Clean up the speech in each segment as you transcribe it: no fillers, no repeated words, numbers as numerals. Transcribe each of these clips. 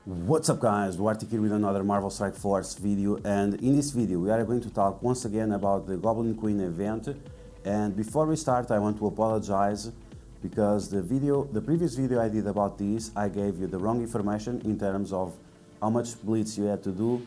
What's up guys, DuArktik here with another Marvel Strike Force video, and in this video we are going to talk once again about the Goblin Queen event. And before we start, I want to apologize because the previous video I did about this, I gave you the wrong information in terms of how much blitz you had to do.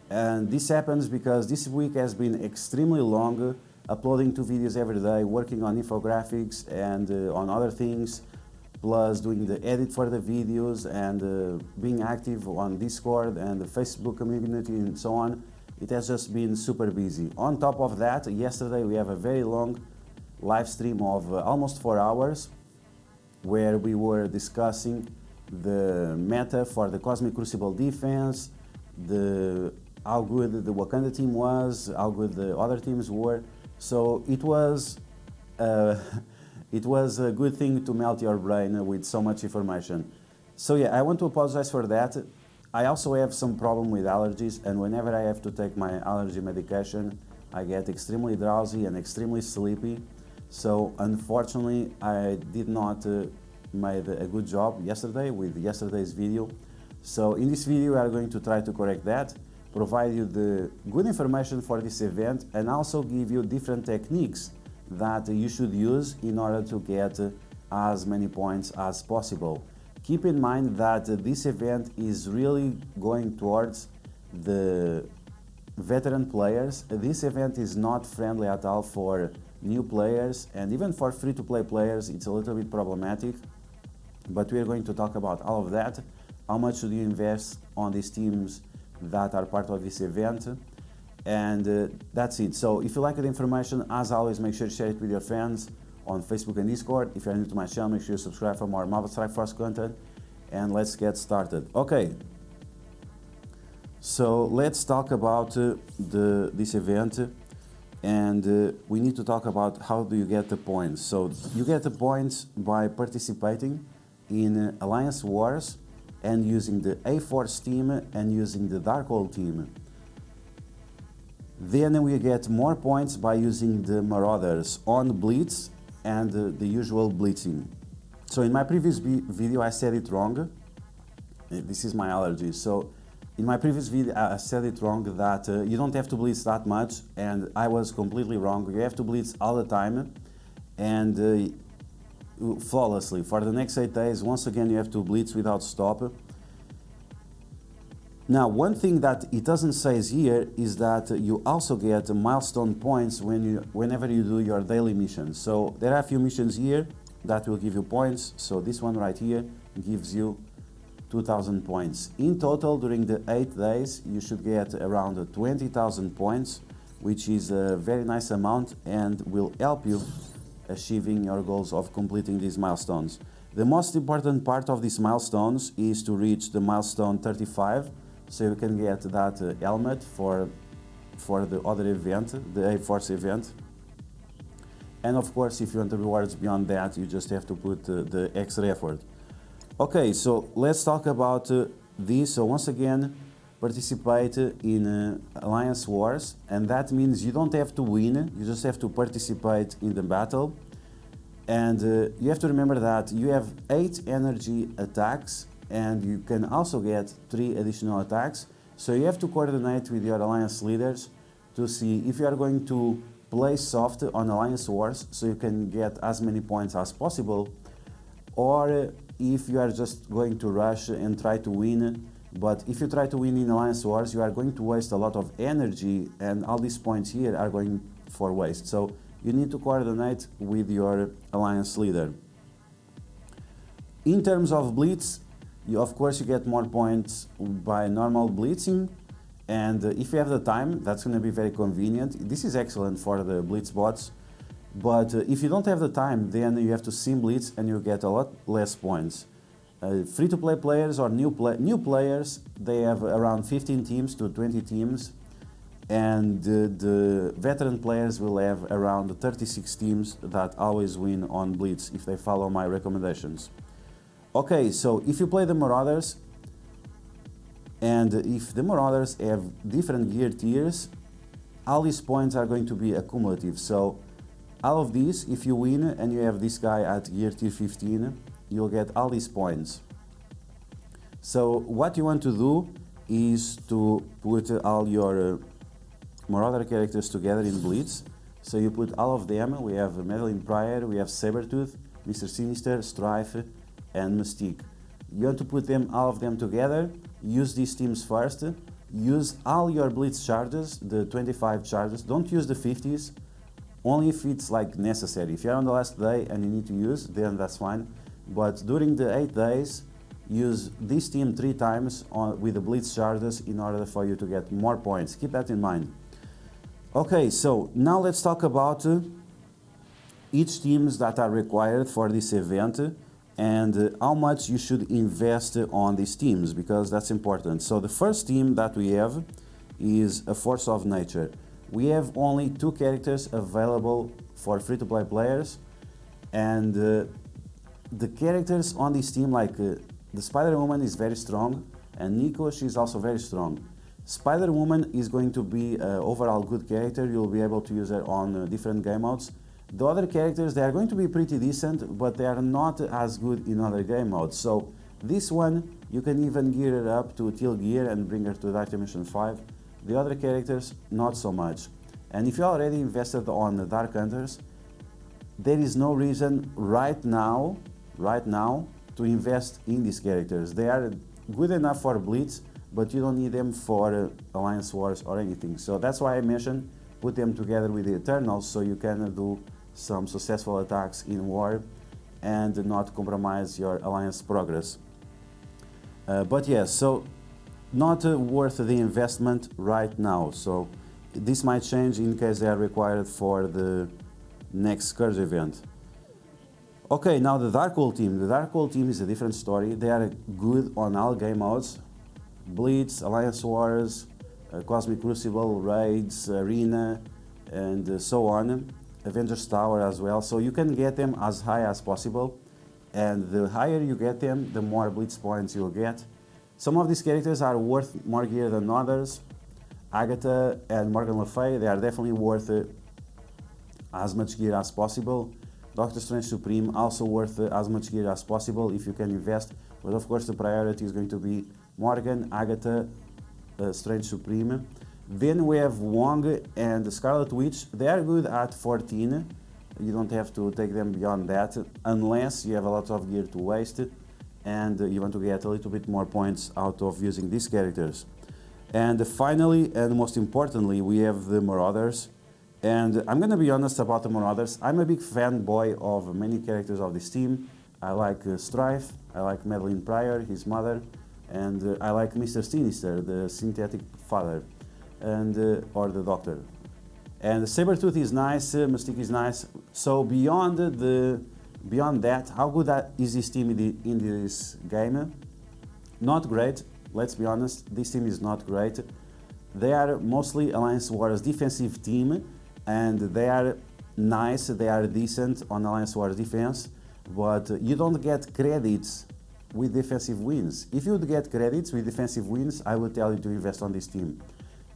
And this happens because this week has been extremely long, uploading 2 videos every day, working on infographics and on other things, plus doing the edit for the videos and being active on Discord and the Facebook community and so on. It has just been super busy. On top of that, yesterday we have a very long live stream of almost 4 hours where we were discussing the meta for the Cosmic Crucible defense, how good the Wakanda team was, how good the other teams were. So it was it was a good thing to melt your brain with so much information. So yeah, I want to apologize for that. I also have some problem with allergies, and whenever I have to take my allergy medication, I get extremely drowsy and extremely sleepy. So unfortunately, I did not made a good job yesterday with yesterday's video. So in this video, we are going to try to correct that, provide you the good information for this event, and also give you different techniques that you should use in order to get as many points as possible. Keep in mind that this event is really going towards the veteran players. This event is not friendly at all for new players, and even for free-to-play players it's a little bit problematic, but we are going to talk about all of that. How much should you invest on these teams that are part of this event? And that's it. So if you like the information, as always, make sure to share it with your friends on Facebook and Discord. If you're new to my channel, make sure you subscribe for more Marvel Strike Force content, and let's get started. Okay, so let's talk about this event, and we need to talk about how do you get the points. So you get the points by participating in Alliance Wars and using the A-Force team and using the Darkhold team. Then we get more points by using the Marauders on Blitz and the usual Blitzing. So in my previous video I said it wrong. This is my allergy. So in my previous video I said it wrong that you don't have to blitz that much, and I was completely wrong. You have to blitz all the time and flawlessly. For the next 8 days, once again, you have to blitz without stop. Now, one thing that it doesn't say here is that you also get milestone points whenever you do your daily missions. So there are a few missions here that will give you points. So this one right here gives you 2,000 points. In total, during the 8 days, you should get around 20,000 points, which is a very nice amount and will help you achieving your goals of completing these milestones. The most important part of these milestones is to reach the milestone 35. So you can get that helmet for the other event, the A-Force event. And of course, if you want the rewards beyond that, you just have to put the extra effort. Okay, so let's talk about this. So once again, participate in Alliance Wars, and that means you don't have to win, you just have to participate in the battle. And you have to remember that you have 8 energy attacks, and you can also get 3 additional attacks. So you have to coordinate with your alliance leaders to see if you are going to play soft on Alliance Wars so you can get as many points as possible, or if you are just going to rush and try to win. But if you try to win in Alliance Wars, you are going to waste a lot of energy, and all these points here are going for waste. So you need to coordinate with your alliance leader. In terms of blitz, of course, you get more points by normal blitzing, and if you have the time, that's going to be very convenient. This is excellent for the blitz bots, but if you don't have the time, then you have to sim blitz and you get a lot less points. Free-to-play players or new players, they have around 15 teams to 20 teams, and the veteran players will have around 36 teams that always win on blitz if they follow my recommendations. Okay, so if you play the Marauders, and if the Marauders have different gear tiers, all these points are going to be accumulative. So all of these, if you win and you have this guy at gear tier 15, you'll get all these points. So what you want to do is to put all your Marauder characters together in Blitz. So you put all of them. We have Madeline Pryor, we have Sabertooth, Mr. Sinister, Strife, and Mystique. You want to put them, all of them together. Use these teams first. Use all your Blitz charges, the 25 charges. Don't use the 50s, only if it's like necessary. If you're on the last day and you need to use, then that's fine. But during the 8 days, use this team 3 times with the Blitz charges in order for you to get more points. Keep that in mind. Okay, so now let's talk about each teams that are required for this event and how much you should invest on these teams, because that's important. So the first team that we have is a Force of Nature. We have only 2 characters available for free-to-play players, and the characters on this team, like the Spider-Woman is very strong, and Nico, she's also very strong. Spider-Woman is going to be an overall good character. You'll be able to use her on different game modes. The other characters, they are going to be pretty decent, but they are not as good in other game modes. So this one, you can even gear her up to Teal Gear and bring her to Dark Dimension 5. The other characters, not so much. And if you already invested on the Dark Hunters, there is no reason right now, to invest in these characters. They are good enough for Blitz, but you don't need them for Alliance Wars or anything. So that's why I mentioned put them together with the Eternals, so you can do some successful attacks in war and not compromise your Alliance progress. But yes, so not worth the investment right now. So this might change in case they are required for the next Scourge event. Okay, now the Darkhold team. The Darkhold team is a different story. They are good on all game modes. Blitz, Alliance Wars, Cosmic Crucible, Raids, Arena, and so on. Avengers Tower as well. So you can get them as high as possible. And the higher you get them, the more Blitz points you'll get. Some of these characters are worth more gear than others. Agatha and Morgan Le Fay, they are definitely worth as much gear as possible. Doctor Strange Supreme, also worth as much gear as possible if you can invest. But of course the priority is going to be Morgan, Agatha, Strange Supreme. Then we have Wong and Scarlet Witch. They are good at 14. You don't have to take them beyond that, unless you have a lot of gear to waste and you want to get a little bit more points out of using these characters. And finally, and most importantly, we have the Marauders. And I'm gonna be honest about the Marauders. I'm a big fanboy of many characters of this team. I like Strife, I like Madeline Pryor, his mother, and I like Mr. Sinister, the synthetic father, and or the doctor. And Sabertooth is nice, Mystique is nice. So beyond that, how good is this team in this game? Not great. Let's be honest. This team is not great. They are mostly Alliance Wars defensive team, and they are nice. They are decent on Alliance Wars defense, but you don't get credits with defensive wins. If you would get credits with defensive wins, I would tell you to invest on this team.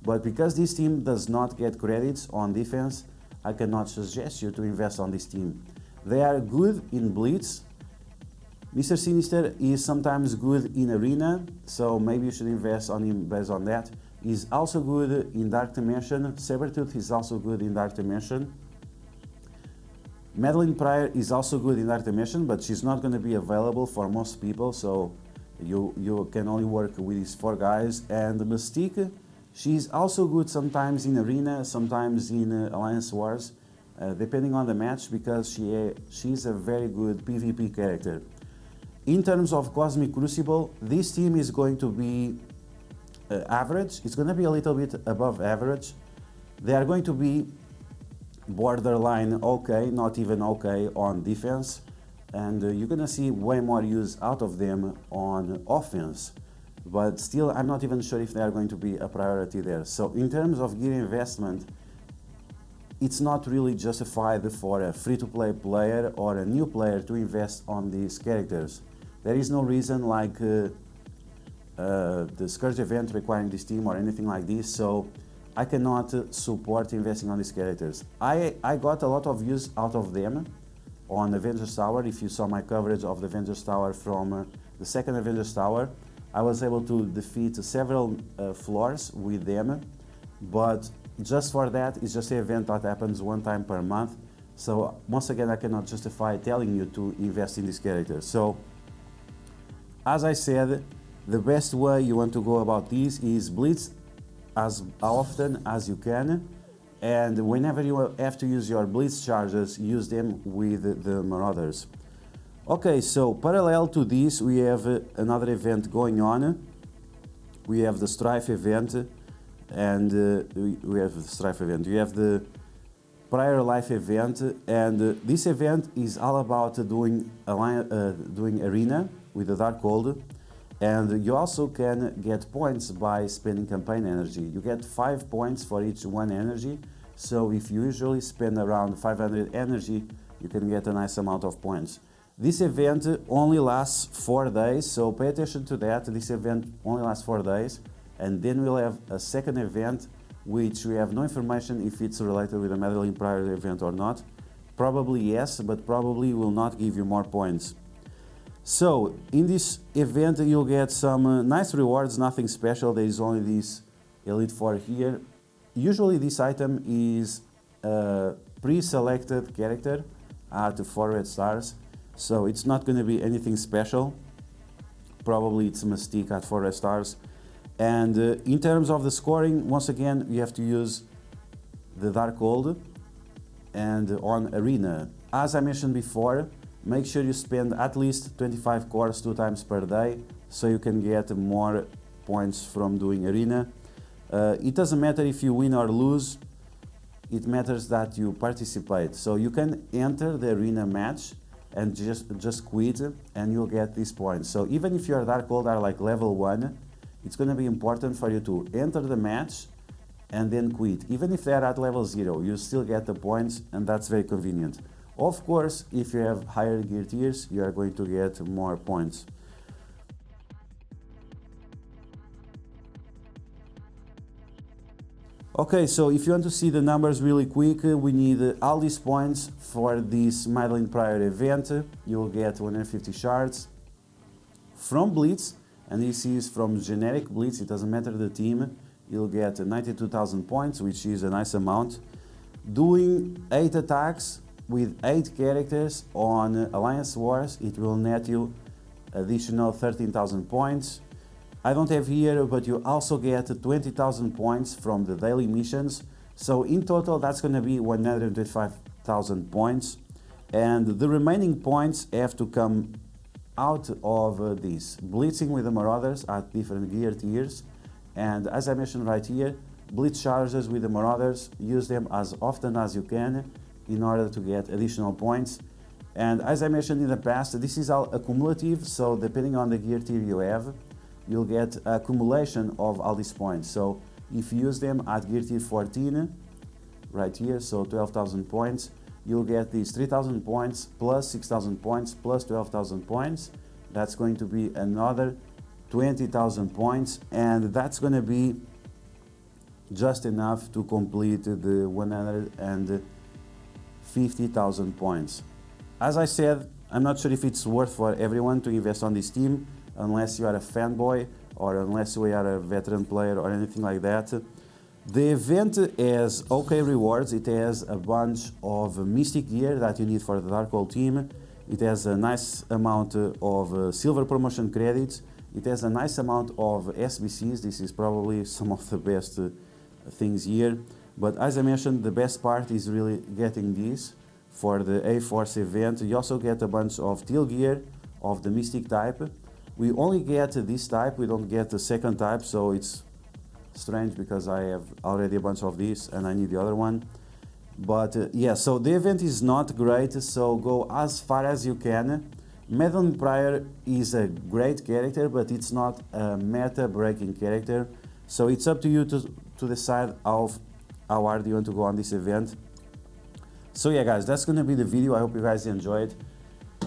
But because this team does not get credits on defense, I cannot suggest you to invest on this team. They are good in Blitz. Mr. Sinister is sometimes good in Arena, so maybe you should invest on him based on that. He's also good in Dark Dimension. Sabertooth is also good in Dark Dimension. Madeline Pryor is also good in Dark Dimension, but she's not going to be available for most people, so you can only work with these 4 guys. And Mystique, she's also good sometimes in Arena, sometimes in Alliance Wars, depending on the match, because she's a very good PvP character. In terms of Cosmic Crucible, this team is going to be average. It's going to be a little bit above average. They are going to be borderline okay, not even okay on defense, and you're going to see way more use out of them on offense. But still, I'm not even sure if they are going to be a priority there. So in terms of gear investment, it's not really justified for a free-to-play player or a new player to invest on these characters. There is no reason like the Scourge event requiring this team or anything like this, so I cannot support investing on these characters. I got a lot of use out of them on Avengers Tower. If you saw my coverage of the Avengers Tower from the second Avengers Tower, I was able to defeat several floors with them, but just for that, it's just an event that happens one time per month. So once again, I cannot justify telling you to invest in this character. So as I said, the best way you want to go about this is blitz as often as you can, and whenever you have to use your blitz charges, use them with the Marauders. Okay, so parallel to this, we have another event going on. We have the Strife event, and we have the Strife event. We have the Prior Life event, and this event is all about doing arena with the Darkhold, and you also can get points by spending campaign energy. You get 5 points for each 1 energy, so if you usually spend around 500 energy, you can get a nice amount of points. This event only lasts 4 days, so pay attention to that. This event only lasts 4 days, and then we'll have a second event which we have no information if it's related with the Medellin Prior event or not. Probably yes, but probably will not give you more points. So in this event you'll get some nice rewards, nothing special. There is only this Elite 4 here. Usually this item is a pre-selected character at 4 red stars, so it's not going to be anything special. Probably it's a Mystique at 4 red stars. And in terms of the scoring, once again, you have to use the Darkhold and on Arena. As I mentioned before, make sure you spend at least 25 cores 2 times per day, so you can get more points from doing Arena. It doesn't matter if you win or lose, it matters that you participate. So you can enter the Arena match and just quit and you'll get these points. So even if your Darkhold are like level 1, it's going to be important for you to enter the match and then quit. Even if they're at level 0, you still get the points, and that's very convenient. Of course, if you have higher gear tiers, you are going to get more points. Okay, so if you want to see the numbers really quick, we need all these points for this Medellin Prior event. You'll get 150 shards from Blitz, and this is from generic Blitz, it doesn't matter the team. You'll get 92,000 points, which is a nice amount. Doing 8 attacks with 8 characters on Alliance Wars, it will net you additional 13,000 points. I don't have here, but you also get 20,000 points from the daily missions. So in total, that's going to be 125,000 points. And the remaining points have to come out of this. Blitzing with the Marauders at different gear tiers. And as I mentioned right here, blitz charges with the Marauders, use them as often as you can in order to get additional points. And as I mentioned in the past, this is all accumulative, so depending on the gear tier you have, you'll get accumulation of all these points. So if you use them at gear tier 14, right here, so 12,000 points, you'll get these 3,000 points plus 6,000 points plus 12,000 points. That's going to be another 20,000 points, and that's going to be just enough to complete the 150,000 points. As I said, I'm not sure if it's worth for everyone to invest on this team, unless you are a fanboy or unless you are a veteran player or anything like that. The event has okay rewards. It has a bunch of Mystic gear that you need for the Darkhold team. It has a nice amount of silver promotion credits. It has a nice amount of SBCs. This is probably some of the best things here. But as I mentioned, the best part is really getting this for the A-Force event. You also get a bunch of teal gear of the Mystic type. We only get this type, we don't get the second type, so it's strange because I have already a bunch of these and I need the other one. But yeah, so the event is not great, so go as far as you can. Medellin Prior is a great character, but it's not a meta-breaking character, so it's up to you to decide how hard you want to go on this event. So yeah guys, that's gonna be the video. I hope you guys enjoyed.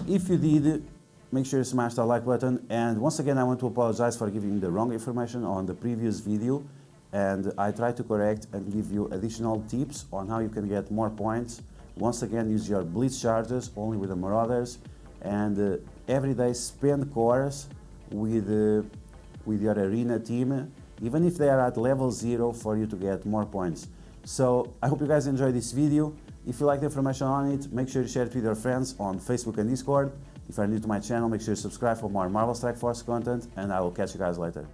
If you did, make sure you smash that like button, and once again I want to apologize for giving the wrong information on the previous video, and I try to correct and give you additional tips on how you can get more points. Once again, use your blitz charges only with the Marauders, and every day spend cores with with your arena team, even if they are at level 0, for you to get more points. So I hope you guys enjoyed this video. If you like the information on it, make sure to share it with your friends on Facebook and Discord. If you are new to my channel, make sure to subscribe for more Marvel Strike Force content, and I will catch you guys later.